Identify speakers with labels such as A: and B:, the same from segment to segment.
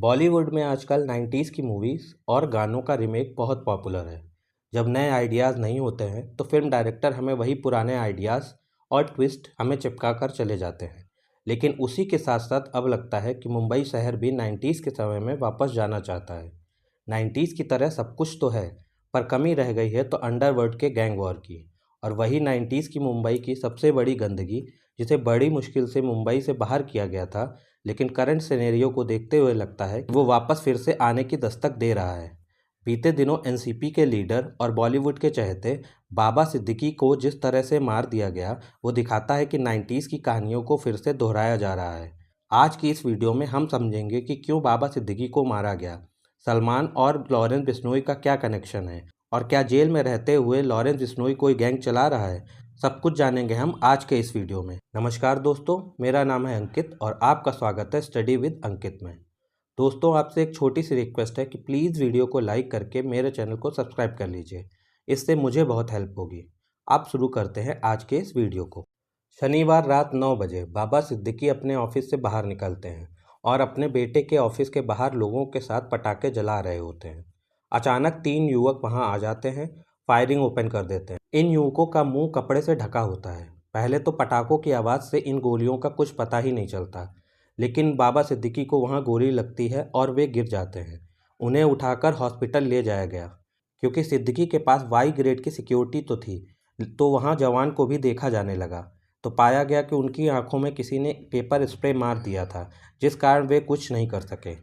A: बॉलीवुड में आजकल 90s की मूवीज़ और गानों का रीमेक बहुत पॉपुलर है। जब नए आइडियाज़ नहीं होते हैं तो फिल्म डायरेक्टर हमें वही पुराने आइडियाज़ और ट्विस्ट हमें चिपका कर चले जाते हैं। लेकिन उसी के साथ साथ अब लगता है कि मुंबई शहर भी 90s के समय में वापस जाना चाहता है। 90s की तरह सब कुछ तो है, पर कमी रह गई है तो अंडरवर्ल्ड के गैंग वॉर की। और वही 90s की मुंबई की सबसे बड़ी गंदगी, जिसे बड़ी मुश्किल से मुंबई से बाहर किया गया था, लेकिन करंट सिनेरियो को देखते हुए लगता है कि वो वापस फिर से आने की दस्तक दे रहा है। बीते दिनों एनसीपी के लीडर और बॉलीवुड के चहेते बाबा सिद्दीकी को जिस तरह से मार दिया गया, वो दिखाता है कि 90s की कहानियों को फिर से दोहराया जा रहा है। आज की इस वीडियो में हम समझेंगे कि क्यों बाबा सिद्दीकी को मारा गया, सलमान और लॉरेंस बिश्नोई का क्या कनेक्शन है, और क्या जेल में रहते हुए लॉरेंस बिश्नोई कोई गैंग चला रहा है। सब कुछ जानेंगे हम आज के इस वीडियो में। नमस्कार दोस्तों, मेरा नाम है अंकित और आपका स्वागत है स्टडी विद अंकित में। दोस्तों, आपसे एक छोटी सी रिक्वेस्ट है कि प्लीज़ वीडियो को लाइक करके मेरे चैनल को सब्सक्राइब कर लीजिए। इससे मुझे बहुत हेल्प होगी। आप शुरू करते हैं आज के इस वीडियो को। शनिवार रात 9 बजे बाबा सिद्दीकी अपने ऑफिस से बाहर निकलते हैं और अपने बेटे के ऑफिस के बाहर लोगों के साथ पटाखे जला रहे होते हैं। अचानक 3 युवक वहां आ जाते हैं, फायरिंग ओपन कर देते हैं। इन युवकों का मुंह कपड़े से ढका होता है। पहले तो पटाखों की आवाज़ से इन गोलियों का कुछ पता ही नहीं चलता, लेकिन बाबा सिद्दीकी को वहां गोली लगती है और वे गिर जाते हैं। उन्हें उठाकर हॉस्पिटल ले जाया गया। क्योंकि सिद्दीकी के पास वाई ग्रेड की सिक्योरिटी तो थी, तो वहां जवान को भी देखा जाने लगा। तो पाया गया कि उनकी आंखों में किसी ने पेपर स्प्रे मार दिया था, जिस कारण वे कुछ नहीं कर सके।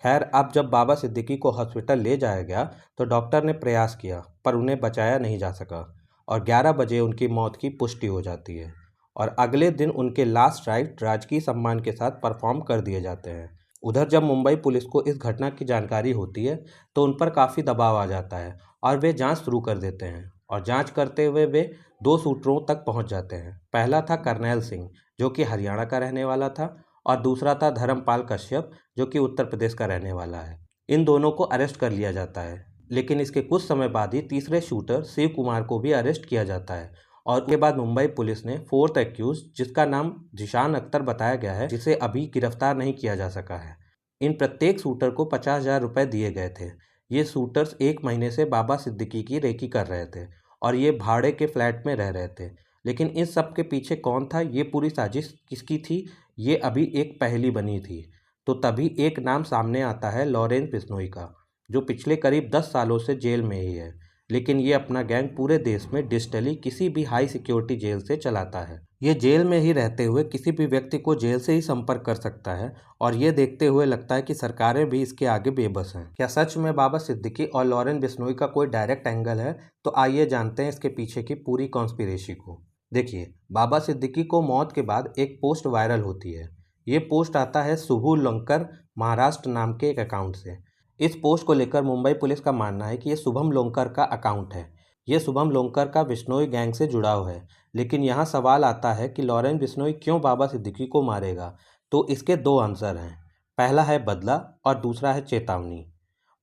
A: खैर, अब जब बाबा सिद्दीकी को हॉस्पिटल ले जाया गया तो डॉक्टर ने प्रयास किया, पर उन्हें बचाया नहीं जा सका और 11 बजे उनकी मौत की पुष्टि हो जाती है। और अगले दिन उनके लास्ट राइट राजकीय सम्मान के साथ परफॉर्म कर दिए जाते हैं। उधर जब मुंबई पुलिस को इस घटना की जानकारी होती है तो उन पर काफ़ी दबाव आ जाता है और वे जांच शुरू कर देते हैं। और जांच करते हुए वे 2 शूटरों तक पहुंच जाते हैं। पहला था करनैल सिंह, जो कि हरियाणा का रहने वाला था, और दूसरा था धर्मपाल कश्यप, जो कि उत्तर प्रदेश का रहने वाला है। इन दोनों को अरेस्ट कर लिया जाता है, लेकिन इसके कुछ समय बाद ही तीसरे शूटर शिव कुमार को भी अरेस्ट किया जाता है। और उसके बाद मुंबई पुलिस ने फोर्थ एक्यूज, जिसका नाम जिशान अख्तर बताया गया है, जिसे अभी गिरफ्तार नहीं किया जा सका है। इन प्रत्येक शूटर को 50,000 रुपये दिए गए थे। ये शूटर्स 1 महीने से बाबा सिद्दीकी की रेकी कर रहे थे और ये भाड़े के फ्लैट में रह रहे थे। लेकिन इस सब के पीछे कौन था, ये पूरी साजिश किसकी थी, ये अभी एक पहेली बनी थी। तो तभी एक नाम सामने आता है लॉरेंस बिश्नोई का, जो पिछले करीब 10 सालों से जेल में ही है। लेकिन ये अपना गैंग पूरे देश में डिजिटली किसी भी हाई सिक्योरिटी जेल से चलाता है। ये जेल में ही रहते हुए किसी भी व्यक्ति को जेल से ही संपर्क कर सकता है, और ये देखते हुए लगता है कि सरकारें भी इसके आगे बेबस हैं। क्या सच में बाबा सिद्दीकी और लॉरेंस बिश्नोई का कोई डायरेक्ट एंगल है? तो आइए जानते हैं इसके पीछे की पूरी कॉन्स्पिरेसी को। देखिए, बाबा सिद्दीकी को मौत के बाद एक पोस्ट वायरल होती है। ये पोस्ट आता है शुभू लोंकर महाराष्ट्र नाम के एक अकाउंट से। इस पोस्ट को लेकर मुंबई पुलिस का मानना है कि ये शुभम लोंकर का अकाउंट है। ये शुभम लोंकर का बिश्नोई गैंग से जुड़ाव है। लेकिन यहाँ सवाल आता है कि लॉरेंस बिश्नोई क्यों बाबा सिद्दीकी को मारेगा? तो इसके 2 आंसर हैं। पहला है बदला और दूसरा है चेतावनी।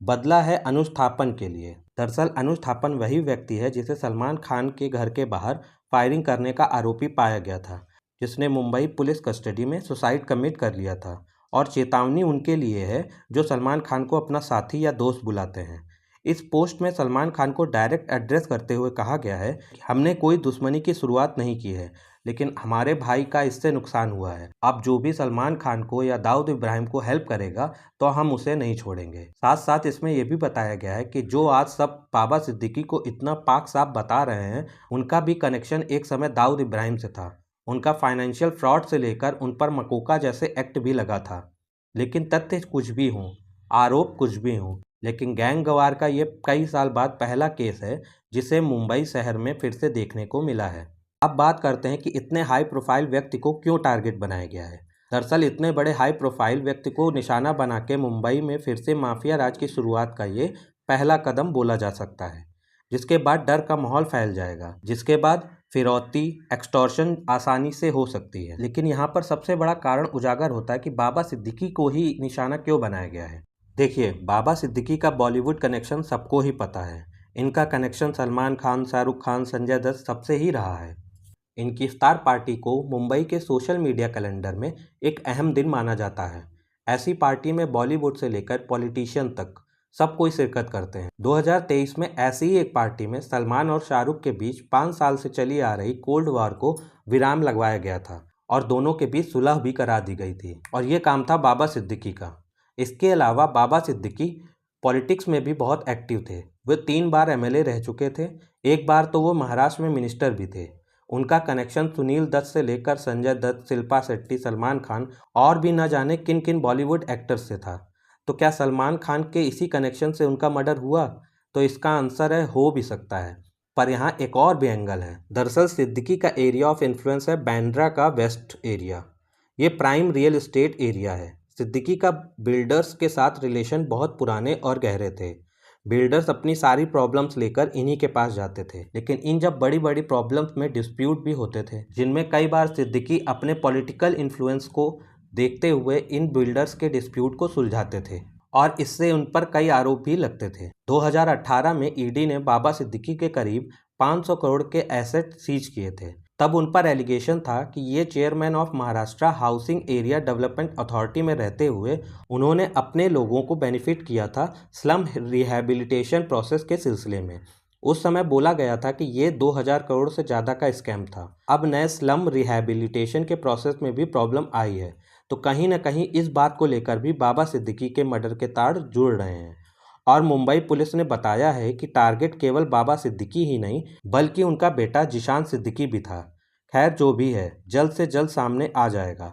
A: बदला है अनुस्थापन के लिए। दरअसल अनुस्थापन वही व्यक्ति है जिसे सलमान खान के घर के बाहर फायरिंग करने का आरोपी पाया गया था, जिसने मुंबई पुलिस कस्टडी में सुसाइड कमिट कर लिया था। और चेतावनी उनके लिए है जो सलमान खान को अपना साथी या दोस्त बुलाते हैं। इस पोस्ट में सलमान खान को डायरेक्ट एड्रेस करते हुए कहा गया है कि हमने कोई दुश्मनी की शुरुआत नहीं की है, लेकिन हमारे भाई का इससे नुकसान हुआ है। अब जो भी सलमान खान को या दाऊद इब्राहिम को हेल्प करेगा तो हम उसे नहीं छोड़ेंगे। साथ साथ इसमें यह भी बताया गया है कि जो आज सब बाबा सिद्दीकी को इतना पाक साफ बता रहे हैं, उनका भी कनेक्शन एक समय दाऊद इब्राहिम से था। उनका फाइनेंशियल फ्रॉड से लेकर उन पर मकोका जैसे एक्ट भी लगा था। लेकिन तथ्य कुछ भी हों, आरोप कुछ भी हों, लेकिन गैंगवार का ये कई साल बाद पहला केस है जिसे मुंबई शहर में फिर से देखने को मिला है। अब बात करते हैं कि इतने हाई प्रोफाइल व्यक्ति को क्यों टारगेट बनाया गया है। दरअसल इतने बड़े हाई प्रोफाइल व्यक्ति को निशाना बना के मुंबई में फिर से माफिया राज की शुरुआत का ये पहला कदम बोला जा सकता है, जिसके बाद डर का माहौल फैल जाएगा, जिसके बाद फिरौती, एक्सटॉर्शन आसानी से हो सकती है। लेकिन यहाँ पर सबसे बड़ा कारण उजागर होता है कि बाबा सिद्दीकी को ही निशाना क्यों बनाया गया है। देखिए, बाबा सिद्दीकी का बॉलीवुड कनेक्शन सबको ही पता है। इनका कनेक्शन सलमान खान, शाहरुख खान, संजय दत्त सबसे ही रहा है। इनकी इफ्तार पार्टी को मुंबई के सोशल मीडिया कैलेंडर में एक अहम दिन माना जाता है। ऐसी पार्टी में बॉलीवुड से लेकर पॉलिटिशियन तक सब कोई शिरकत करते हैं। 2023 में ऐसी ही एक पार्टी में सलमान और शाहरुख के बीच 5 साल से चली आ रही कोल्ड वॉर को विराम लगवाया गया था और दोनों के बीच सुलह भी करा दी गई थी, और ये काम था बाबा सिद्दीकी का। इसके अलावा बाबा सिद्दीकी पॉलिटिक्स में भी बहुत एक्टिव थे। वे 3 बार एमएलए रह चुके थे, एक बार तो वो महाराष्ट्र में मिनिस्टर भी थे। उनका कनेक्शन सुनील दत्त से लेकर संजय दत्त, शिल्पा शेट्टी, सलमान खान और भी न जाने किन किन बॉलीवुड एक्टर्स से था। तो क्या सलमान खान के इसी कनेक्शन से उनका मर्डर हुआ? तो इसका आंसर है हो भी सकता है, पर यहाँ एक और भी एंगल है। दरअसल सिद्दीकी का एरिया ऑफ इन्फ्लुएंस है बांद्रा का वेस्ट एरिया। ये प्राइम रियल एस्टेट एरिया है। सिद्दीकी का बिल्डर्स के साथ रिलेशन बहुत पुराने और गहरे थे। बिल्डर्स अपनी सारी प्रॉब्लम्स लेकर इन्हीं के पास जाते थे, लेकिन इन जब बड़ी बड़ी प्रॉब्लम्स में डिस्प्यूट भी होते थे, जिनमें कई बार सिद्दीकी अपने पॉलिटिकल इन्फ्लुएंस को देखते हुए इन बिल्डर्स के डिस्प्यूट को सुलझाते थे और इससे उन पर कई आरोप भी लगते थे। 2018 में ईडी ने बाबा सिद्दीकी के करीब 500 करोड़ के एसेट सीज किए थे। तब उन पर एलिगेशन था कि ये chairman of Maharashtra housing area development authority में रहते हुए उन्होंने अपने लोगों को बेनिफिट किया था स्लम रिहैबिलिटेशन प्रोसेस के सिलसिले में। उस समय बोला गया था कि ये 2000 करोड़ से ज़्यादा का स्कैम था। अब नए स्लम रिहैबिलिटेशन के प्रोसेस में भी प्रॉब्लम आई है, तो कहीं ना कहीं इस बात को लेकर भी बाबा सिद्दीकी के मर्डर के तार जुड़ रहे हैं। और मुंबई पुलिस ने बताया है कि टारगेट केवल बाबा सिद्दीकी ही नहीं बल्कि उनका बेटा जिशान सिद्दीकी भी था। खैर जो भी है, जल्द से जल्द सामने आ जाएगा,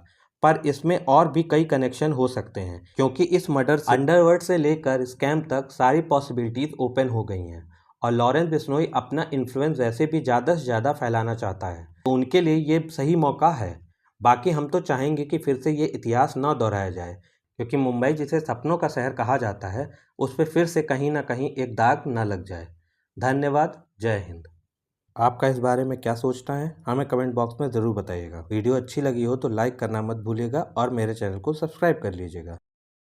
A: पर इसमें और भी कई कनेक्शन हो सकते हैं, क्योंकि इस मर्डर से अंडरवर्ल्ड से लेकर स्कैम तक सारी पॉसिबिलिटीज ओपन हो गई हैं और लॉरेंस बिश्नोई अपना इन्फ्लुएंस वैसे भी ज़्यादा से ज़्यादा फैलाना चाहता है, तो उनके लिए ये सही मौका है। बाकी हम तो चाहेंगे कि फिर से ये इतिहास न दोहराया जाए, क्योंकि मुंबई जिसे सपनों का शहर कहा जाता है उस पर फिर से कहीं ना कहीं एक दाग न लग जाए। धन्यवाद। जय हिंद। आपका इस बारे में क्या सोचना है हमें कमेंट बॉक्स में ज़रूर बताइएगा। वीडियो अच्छी लगी हो तो लाइक करना मत भूलिएगा और मेरे चैनल को सब्सक्राइब कर लीजिएगा।